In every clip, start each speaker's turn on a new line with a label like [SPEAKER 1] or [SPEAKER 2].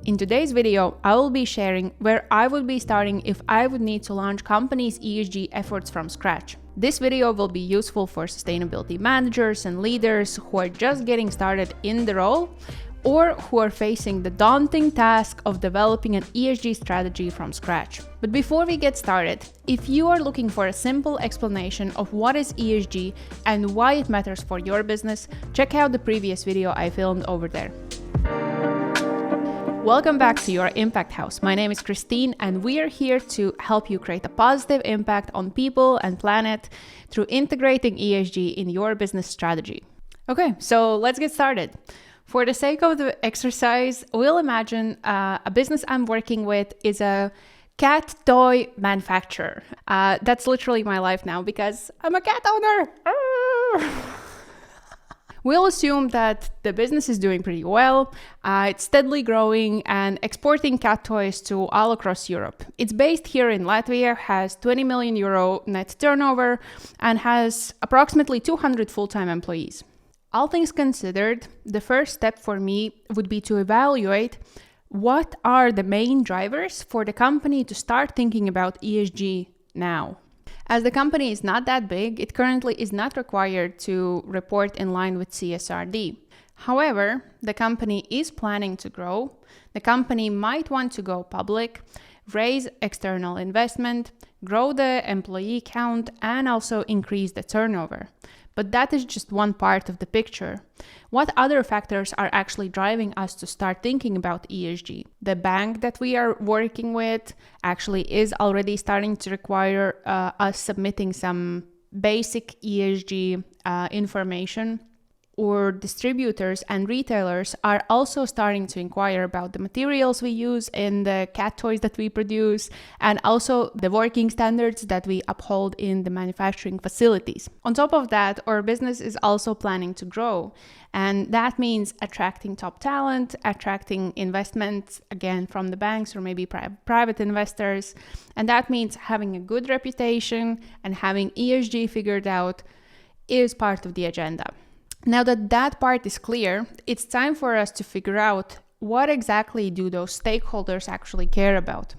[SPEAKER 1] In today's video, I will be sharing where I would be starting if I would need to launch companies' ESG efforts from scratch. This video will be useful for sustainability managers and leaders who are just getting started in the role or who are facing the daunting task of developing an ESG strategy from scratch. But before we get started, if you are looking for a simple explanation of what is ESG and why it matters for your business, check out the previous video I filmed over there. Welcome back to your Impact House. My name is Christine, and we are here to help you create a positive impact on people and planet through integrating ESG in your business strategy. Okay, so let's get started. For the sake of the exercise, we'll imagine a business I'm working with is a cat toy manufacturer. That's literally my life now because I'm a cat owner. We'll assume that the business is doing pretty well, it's steadily growing and exporting cat toys to all across Europe. It's based here in Latvia, has 20 million euro net turnover, and has approximately 200 full-time employees. All things considered, the first step for me would be to evaluate what are the main drivers for the company to start thinking about ESG now. As the company is not that big, it currently is not required to report in line with CSRD. However, the company is planning to grow. The company might want to go public, raise external investment, grow the employee count, and also increase the turnover. But that is just one part of the picture. What other factors are actually driving us to start thinking about ESG? The bank that we are working with actually is already starting to require us submitting some basic ESG information, or distributors and retailers are also starting to inquire about the materials we use in the cat toys that we produce and also the working standards that we uphold in the manufacturing facilities. On top of that, our business is also planning to grow, and that means attracting top talent, attracting investments again from the banks or maybe private investors, and that means having a good reputation and having ESG figured out is part of the agenda. Now that that part is clear, it's time for us to figure out what exactly do those stakeholders actually care about.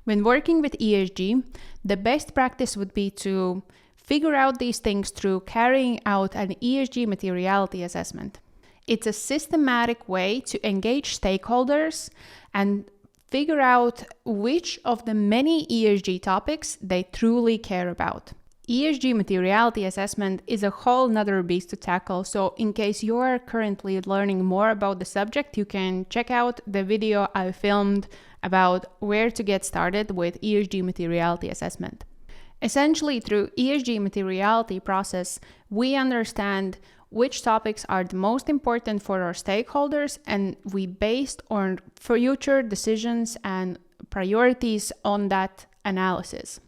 [SPEAKER 1] When working with ESG, the best practice would be to figure out these things through carrying out an ESG materiality assessment. It's a systematic way to engage stakeholders and figure out which of the many ESG topics they truly care about. ESG materiality assessment is a whole nother beast to tackle, so in case you are currently learning more about the subject, you can check out the video I filmed about where to get started with ESG materiality assessment. Essentially, through ESG materiality process, we understand which topics are the most important for our stakeholders, and we based on future decisions and priorities on that analysis.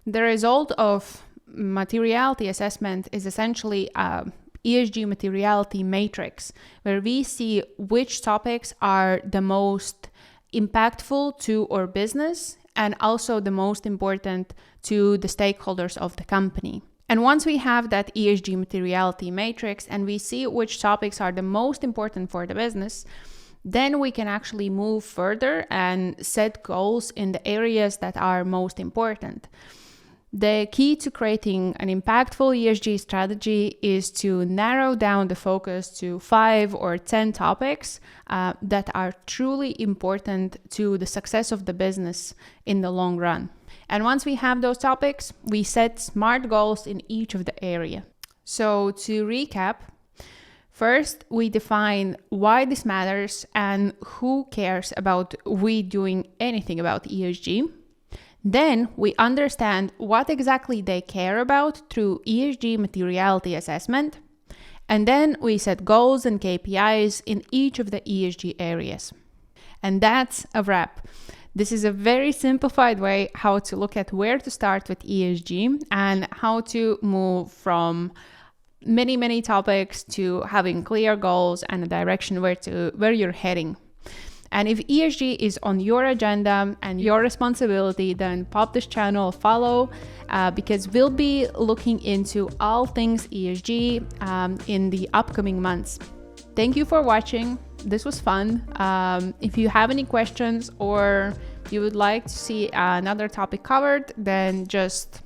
[SPEAKER 1] The result of materiality assessment is essentially a ESG Materiality Matrix, where we see which topics are the most impactful to our business and also the most important to the stakeholders of the company. And once we have that ESG Materiality Matrix and we see which topics are the most important for the business, then we can actually move further and set goals in the areas that are most important. The key to creating an impactful ESG strategy is to narrow down the focus to 5 or 10 topics that are truly important to the success of the business in the long run. And once we have those topics, we set SMART goals in each of the area. So to recap, first, we define why this matters and who cares about we doing anything about ESG. Then we understand what exactly they care about through ESG materiality assessment. And then we set goals and KPIs in each of the ESG areas. And that's a wrap. This is a very simplified way how to look at where to start with ESG and how to move from many topics to having clear goals and a direction where you're heading. And if ESG is on your agenda and your responsibility, then pop this channel, follow, because we'll be looking into all things ESG in the upcoming months. Thank you for watching. this was fun. If you have any questions or you would like to see another topic covered, then just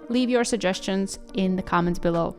[SPEAKER 1] leave your suggestions in the comments below.